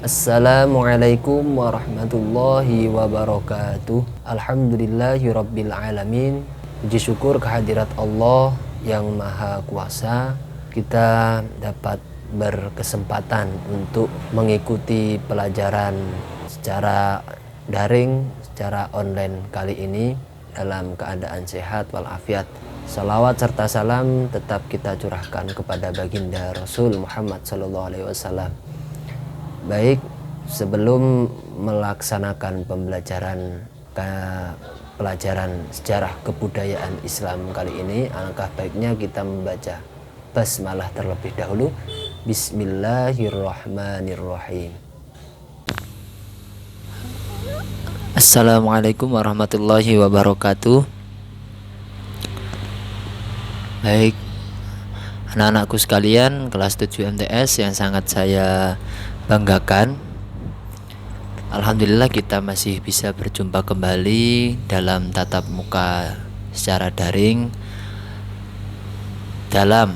Assalamualaikum warahmatullahi wabarakatuh. Alhamdulillahirabbil alamin. Puji syukur kehadirat Allah yang Maha Kuasa, kita dapat berkesempatan untuk mengikuti pelajaran secara daring, secara online kali ini dalam keadaan sehat walafiat. Salawat serta salam tetap kita curahkan kepada baginda Rasul Muhammad SAW. Baik, sebelum melaksanakan pelajaran sejarah kebudayaan Islam kali ini, alangkah baiknya kita membaca basmalah terlebih dahulu. Bismillahirrahmanirrahim. Assalamualaikum warahmatullahi wabarakatuh. Baik, anak-anakku sekalian kelas 7 MTS yang sangat saya banggakan, alhamdulillah kita masih bisa berjumpa kembali dalam tatap muka secara daring dalam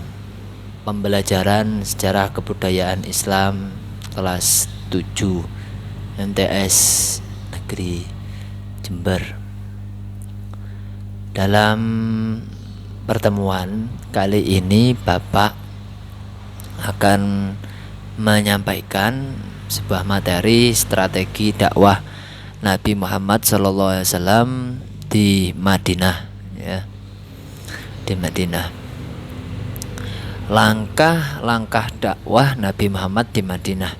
pembelajaran sejarah kebudayaan Islam kelas 7 MTS Negeri Jember. Dalam pertemuan kali ini Bapak akan menyampaikan sebuah materi strategi dakwah Nabi Muhammad SAW di Madinah, ya, di Madinah. Langkah-langkah dakwah Nabi Muhammad di Madinah.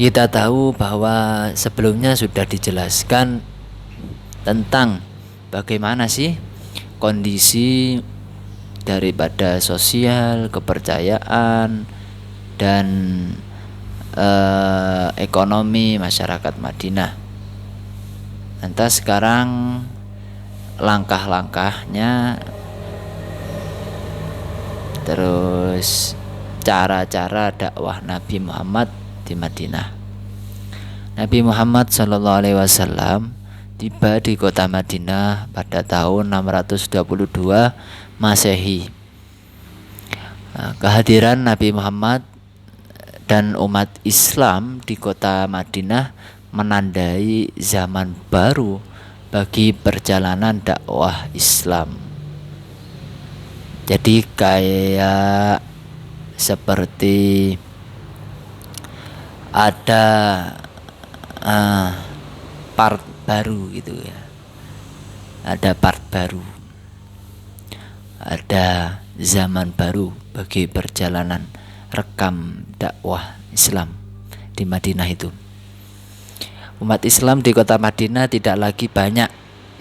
Kita tahu bahwa sebelumnya sudah dijelaskan tentang bagaimana sih kondisi daripada sosial, kepercayaan, dan ekonomi masyarakat Madinah. Lantas sekarang langkah-langkahnya, terus cara-cara dakwah Nabi Muhammad di Madinah. Nabi Muhammad SAW tiba di kota Madinah pada tahun 622 Masehi. Kehadiran Nabi Muhammad dan umat Islam di kota Madinah menandai zaman baru bagi perjalanan dakwah Islam. Jadi kayak seperti ada part baru gitu ya. Ada part baru. Ada zaman baru bagi perjalanan rekam dakwah Islam di Madinah itu. Umat Islam di kota Madinah tidak lagi banyak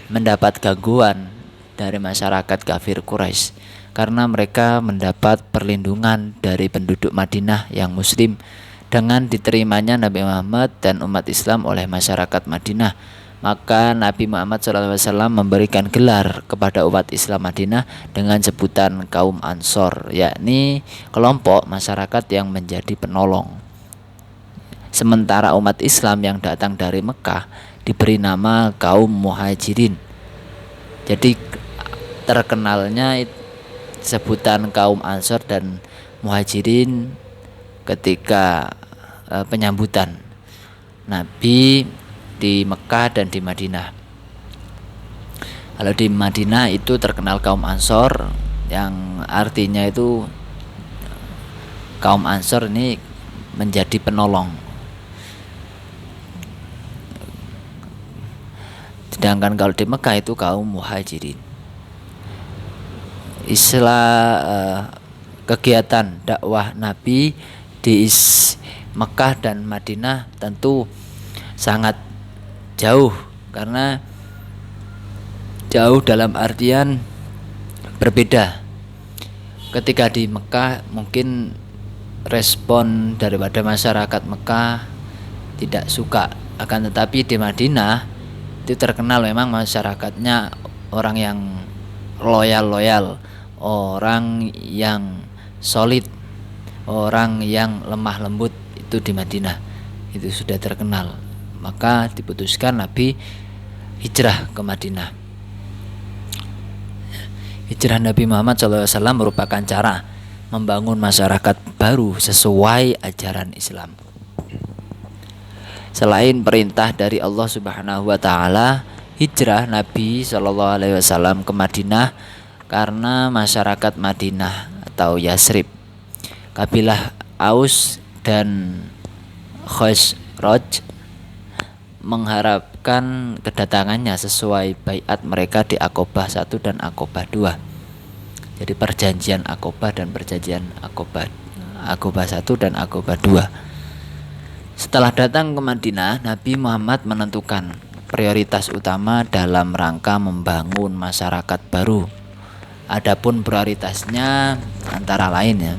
mendapat gangguan dari masyarakat kafir Quraisy karena mereka mendapat perlindungan dari penduduk Madinah yang muslim dengan diterimanya Nabi Muhammad dan umat Islam oleh masyarakat Madinah. Maka Nabi Muhammad SAW memberikan gelar kepada umat Islam Madinah dengan sebutan kaum Ansor, yakni kelompok masyarakat yang menjadi penolong. Sementara umat Islam yang datang dari Mekah diberi nama kaum Muhajirin. Jadi terkenalnya sebutan kaum Ansor dan Muhajirin ketika penyambutan Nabi di Mekah dan di Madinah. Kalau di Madinah itu terkenal kaum Ansor, yang artinya itu kaum Ansor ini menjadi penolong. Sedangkan kalau di Mekah itu kaum Muhajirin. Kegiatan dakwah Nabi di Mekah dan Madinah tentu sangat jauh, karena jauh dalam artian berbeda. Ketika di Mekah mungkin respon daripada masyarakat Mekah tidak suka, akan tetapi di Madinah itu terkenal memang masyarakatnya orang yang loyal, orang yang solid, orang yang lemah lembut, itu di Madinah itu sudah terkenal. Maka diputuskan Nabi hijrah ke Madinah. Hijrah Nabi Muhammad SAW merupakan cara membangun masyarakat baru sesuai ajaran Islam. Selain perintah dari Allah Subhanahu wa taala, hijrah Nabi Shallallahu alaihi wasallam ke Madinah karena masyarakat Madinah atau Yasrib, kabilah Aus dan Khazraj mengharapkan kedatangannya sesuai baiat mereka di Aqobah 1 dan Aqobah 2. Jadi perjanjian Aqobah dan perjanjian Aqobah 1 dan Aqobah 2. Setelah datang ke Madinah, Nabi Muhammad menentukan prioritas utama dalam rangka membangun masyarakat baru. Adapun prioritasnya antara lain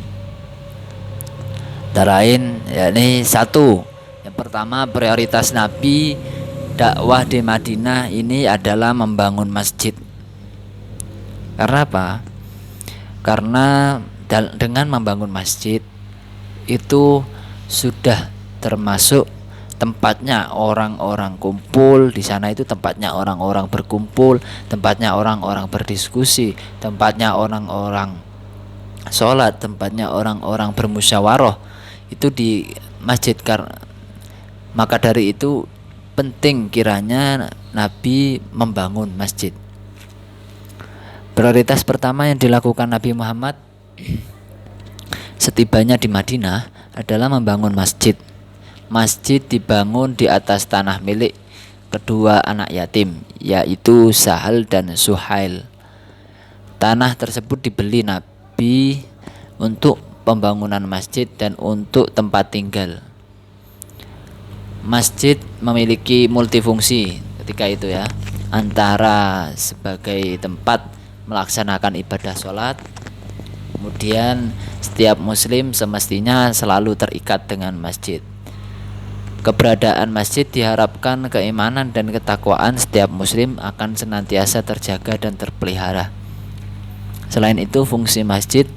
yakni satu. Yang pertama, prioritas Nabi dakwah di Madinah ini adalah membangun masjid. Karena apa? Karena dengan membangun masjid itu sudah termasuk tempatnya orang-orang kumpul di sana, itu tempatnya orang-orang berkumpul, tempatnya orang-orang berdiskusi, tempatnya orang-orang sholat, tempatnya orang-orang bermusyawarah, itu di masjid. Maka dari itu penting kiranya Nabi membangun masjid. Prioritas pertama yang dilakukan Nabi Muhammad setibanya di Madinah adalah membangun masjid. Masjid dibangun di atas tanah milik kedua anak yatim, yaitu Sahal dan Suhail. Tanah tersebut dibeli Nabi untuk pembangunan masjid dan untuk tempat tinggal. Masjid memiliki multifungsi ketika itu antara sebagai tempat melaksanakan ibadah sholat, kemudian setiap muslim semestinya selalu terikat dengan masjid. Keberadaan masjid diharapkan keimanan dan ketakwaan setiap muslim akan senantiasa terjaga dan terpelihara. Selain itu, fungsi masjid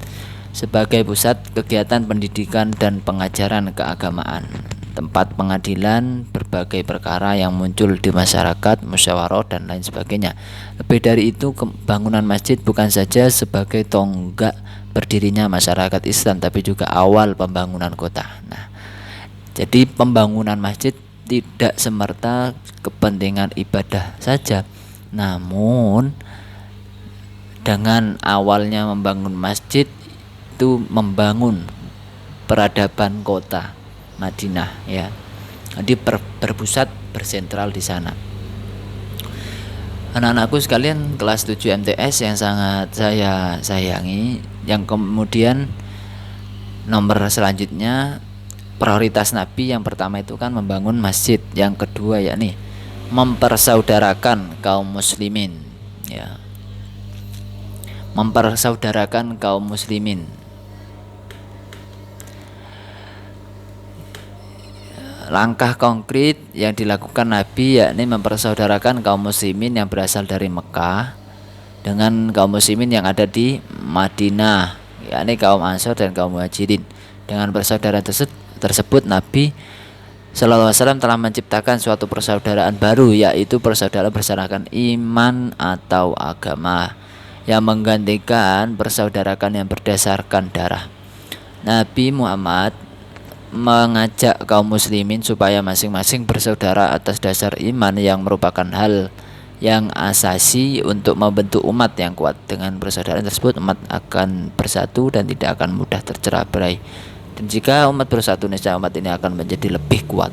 sebagai pusat kegiatan pendidikan dan pengajaran keagamaan, tempat pengadilan berbagai perkara yang muncul di masyarakat, musyawarah dan lain sebagainya. Lebih dari itu, bangunan masjid bukan saja sebagai tonggak berdirinya masyarakat Islam, tapi juga awal pembangunan kota. Jadi pembangunan masjid tidak semerta kepentingan ibadah saja, namun dengan awalnya membangun masjid itu membangun peradaban kota Madinah Jadi berpusat, bersentral di sana. Anak-anakku sekalian kelas 7 MTS yang sangat saya sayangi, yang kemudian nomor selanjutnya prioritas Nabi yang pertama itu kan membangun masjid, yang kedua yakni mempersaudarakan kaum muslimin mempersaudarakan kaum muslimin. Langkah konkret yang dilakukan Nabi yakni mempersaudarakan kaum muslimin yang berasal dari Mekah dengan kaum muslimin yang ada di Madinah, yakni kaum Ansor dan kaum Muhajirin. Dengan persaudaraan tersebut Nabi Sallallahu Alaihi Wasallam telah menciptakan suatu persaudaraan baru, yaitu persaudaraan berdasarkan iman atau agama, yang menggantikan persaudaraan yang berdasarkan darah. Nabi Muhammad mengajak kaum muslimin supaya masing-masing bersaudara atas dasar iman yang merupakan hal yang asasi untuk membentuk umat yang kuat. Dengan persaudaraan tersebut umat akan bersatu dan tidak akan mudah tercerai-berai. Dan jika umat bersatu, niscaya umat ini akan menjadi lebih kuat.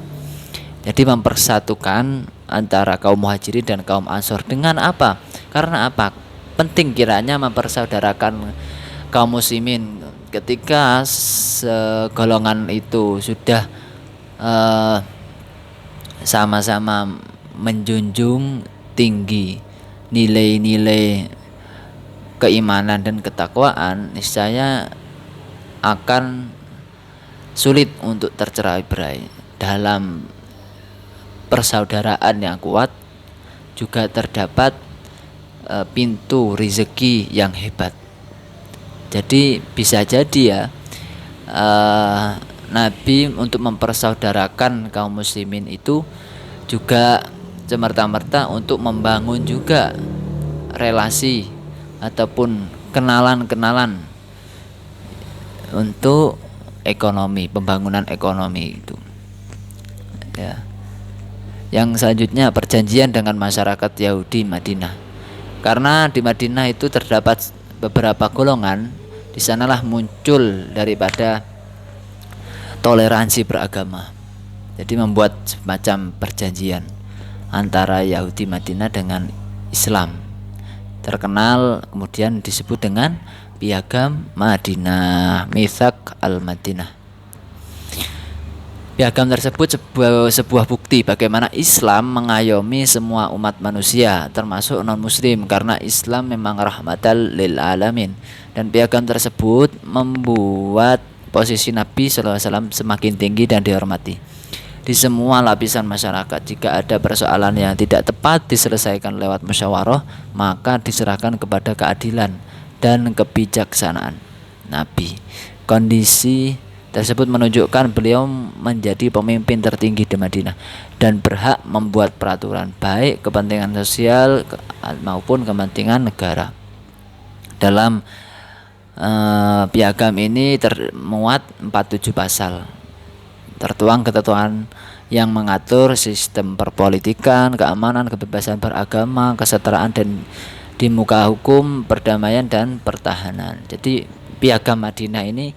Jadi mempersatukan antara kaum Muhajirin dan kaum Ansor dengan apa? Karena apa? Penting kiranya mempersaudarakan kaum muslimin ketika segolongan itu sudah sama-sama menjunjung tinggi nilai-nilai keimanan dan ketakwaan, niscaya akan sulit untuk tercerai-berai. Dalam persaudaraan yang kuat juga terdapat pintu rezeki yang hebat. Jadi bisa jadi Nabi untuk mempersaudarakan kaum muslimin itu juga semerta-merta untuk membangun juga relasi ataupun kenalan-kenalan untuk ekonomi, pembangunan ekonomi itu. Ya. Yang selanjutnya perjanjian dengan masyarakat Yahudi Madinah. Karena di Madinah itu terdapat beberapa golongan, di sanalah muncul daripada toleransi beragama. Jadi membuat semacam perjanjian antara Yahudi Madinah dengan Islam. Terkenal kemudian disebut dengan Piagam Madinah, Mitsaq al-Madinah. Piagam tersebut sebuah bukti bagaimana Islam mengayomi semua umat manusia termasuk non-muslim, karena Islam memang rahmatan lil alamin. Dan piagam tersebut membuat posisi Nabi SAW semakin tinggi dan dihormati di semua lapisan masyarakat. Jika ada persoalan yang tidak tepat diselesaikan lewat musyawarah, maka diserahkan kepada keadilan dan kebijaksanaan Nabi. Kondisi tersebut menunjukkan beliau menjadi pemimpin tertinggi di Madinah dan berhak membuat peraturan baik kepentingan sosial maupun kepentingan negara. Dalam piagam ini termuat 47 pasal. Tertuang ketentuan yang mengatur sistem perpolitikan, keamanan, kebebasan beragama, kesetaraan dan di muka hukum, perdamaian dan pertahanan. Jadi piagam Madinah ini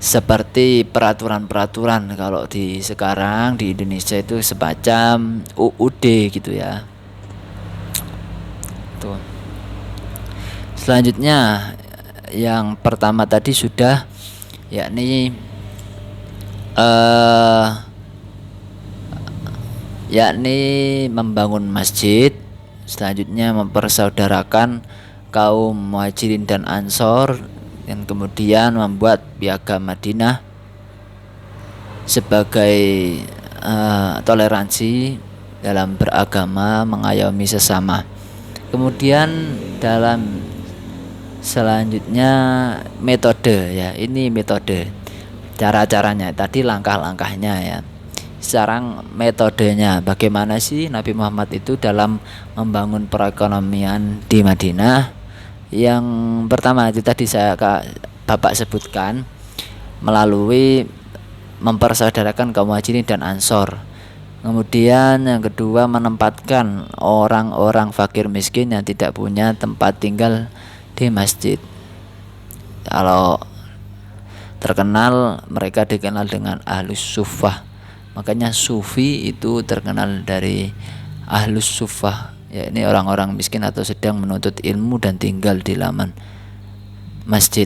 seperti peraturan-peraturan kalau di sekarang di Indonesia itu semacam UUD gitu ya. Tuh. Selanjutnya yang pertama tadi sudah, yakni membangun masjid. Selanjutnya mempersaudarakan kaum Muhajirin dan Ansor, dan kemudian membuat Piagam Madinah sebagai toleransi dalam beragama, mengayomi sesama. Kemudian dalam selanjutnya metode, ya ini metode, cara-caranya tadi, langkah-langkahnya ya. Sekarang metodenya, bagaimana sih Nabi Muhammad itu dalam membangun perekonomian di Madinah. Yang pertama itu tadi Bapak sebutkan, melalui mempersaudarakan kaum Muhajirin dan Ansor. Kemudian yang kedua, menempatkan orang-orang fakir miskin yang tidak punya tempat tinggal di masjid. Kalau terkenal, mereka dikenal dengan Ahlus Suffah. Makanya Sufi itu terkenal dari Ahlus Suffah, ya ini orang-orang miskin atau sedang menuntut ilmu dan tinggal di laman masjid.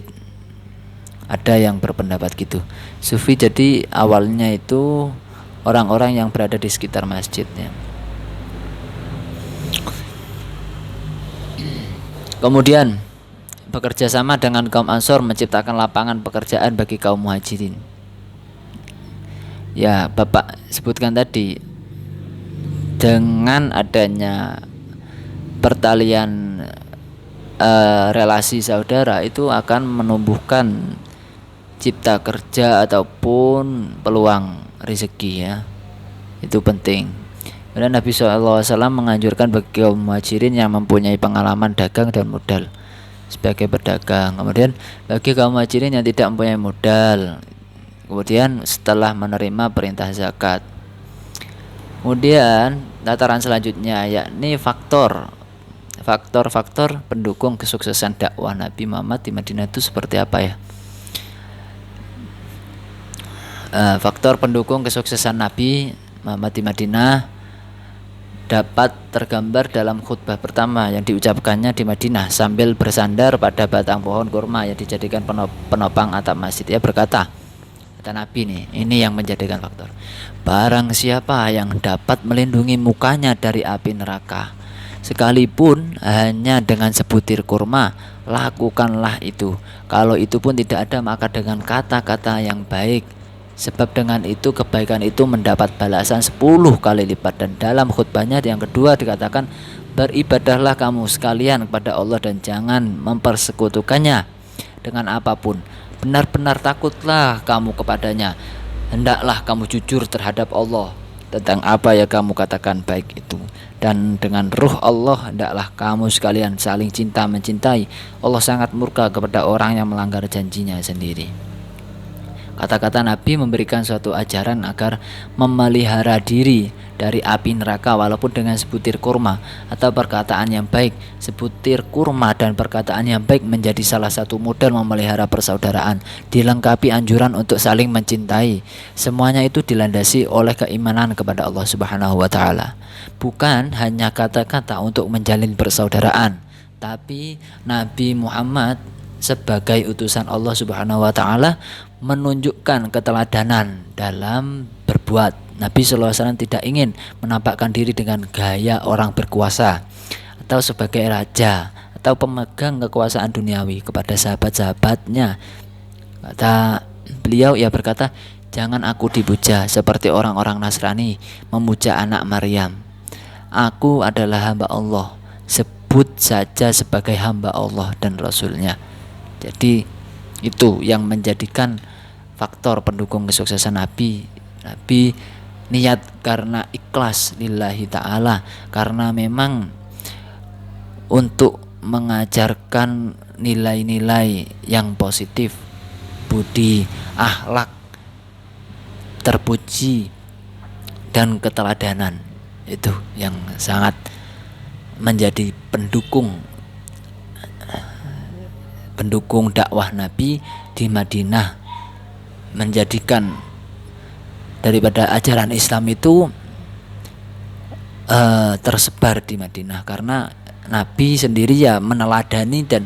Ada yang berpendapat gitu. Sufi jadi awalnya itu orang-orang yang berada di sekitar masjidnya. Kemudian bekerja sama dengan kaum Ansor menciptakan lapangan pekerjaan bagi kaum Muhajirin. Ya, Bapak sebutkan tadi, dengan adanya pertalian relasi saudara itu akan menumbuhkan cipta kerja ataupun peluang rezeki ya. Itu penting. Kemudian Nabi SAW menganjurkan bagi kaum Muhajirin yang mempunyai pengalaman dagang dan modal sebagai pedagang. Kemudian bagi kaum Muhajirin yang tidak mempunyai modal, kemudian setelah menerima perintah zakat. Kemudian tataran selanjutnya yakni faktor-faktor pendukung kesuksesan dakwah Nabi Muhammad di Madinah itu seperti apa ya? Faktor pendukung kesuksesan Nabi Muhammad di Madinah dapat tergambar dalam khutbah pertama yang diucapkannya di Madinah sambil bersandar pada batang pohon kurma yang dijadikan penopang atap masjid. Ia berkata, kata Nabi nih, ini yang menjadikan faktor. Barang siapa yang dapat melindungi mukanya dari api neraka, sekalipun hanya dengan sebutir kurma, lakukanlah itu. Kalau itu pun tidak ada, maka dengan kata-kata yang baik. Sebab dengan itu kebaikan itu mendapat balasan 10 kali lipat. Dan dalam khutbahnya yang kedua dikatakan, beribadahlah kamu sekalian kepada Allah dan jangan mempersekutukannya dengan apapun. Benar-benar takutlah kamu kepadanya. Hendaklah kamu jujur terhadap Allah tentang apa yang kamu katakan baik itu. Dan dengan ruh Allah hendaklah kamu sekalian saling cinta mencintai. Allah sangat murka kepada orang yang melanggar janjinya sendiri. Kata-kata Nabi memberikan suatu ajaran agar memelihara diri dari api neraka walaupun dengan sebutir kurma, atau perkataan yang baik. Sebutir kurma dan perkataan yang baik menjadi salah satu model memelihara persaudaraan, dilengkapi anjuran untuk saling mencintai. Semuanya itu dilandasi oleh keimanan kepada Allah Subhanahu wa taala. Bukan hanya kata-kata untuk menjalin persaudaraan, tapi Nabi Muhammad sebagai utusan Allah Subhanahu wa taala menunjukkan keteladanan dalam berbuat. Nabi SAW tidak ingin menampakkan diri dengan gaya orang berkuasa atau sebagai raja atau pemegang kekuasaan duniawi kepada sahabat-sahabatnya. Kata beliau, ia berkata, "Jangan aku dipuja seperti orang-orang Nasrani memuja anak Maryam. Aku adalah hamba Allah. Sebut saja sebagai hamba Allah dan Rasulnya." Jadi itu yang menjadikan faktor pendukung kesuksesan Nabi. Nabi niat karena ikhlas lillahi ta'ala, karena memang untuk mengajarkan nilai-nilai yang positif, budi, akhlak terpuji, dan keteladanan. Itu yang sangat menjadi pendukung dakwah Nabi di Madinah, menjadikan daripada ajaran Islam itu tersebar di Madinah, karena Nabi sendiri ya meneladani dan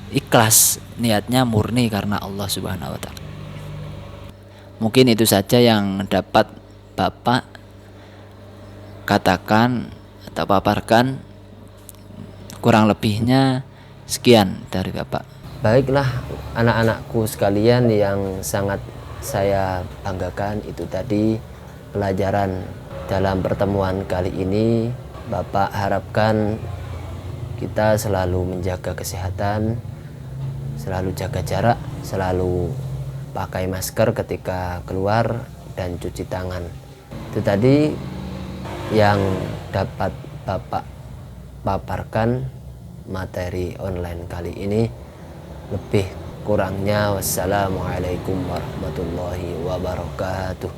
ikhlas, niatnya murni karena Allah Subhanahu wa taala. Mungkin itu saja yang dapat Bapak katakan atau paparkan. Kurang lebihnya sekian dari Bapak. Baiklah anak-anakku sekalian yang sangat saya banggakan, itu tadi pelajaran dalam pertemuan kali ini. Bapak harapkan kita selalu menjaga kesehatan, selalu jaga jarak, selalu pakai masker ketika keluar, dan cuci tangan. Itu tadi yang dapat Bapak paparkan materi online kali ini. Lebih kurangnya wassalamualaikum warahmatullahi wabarakatuh.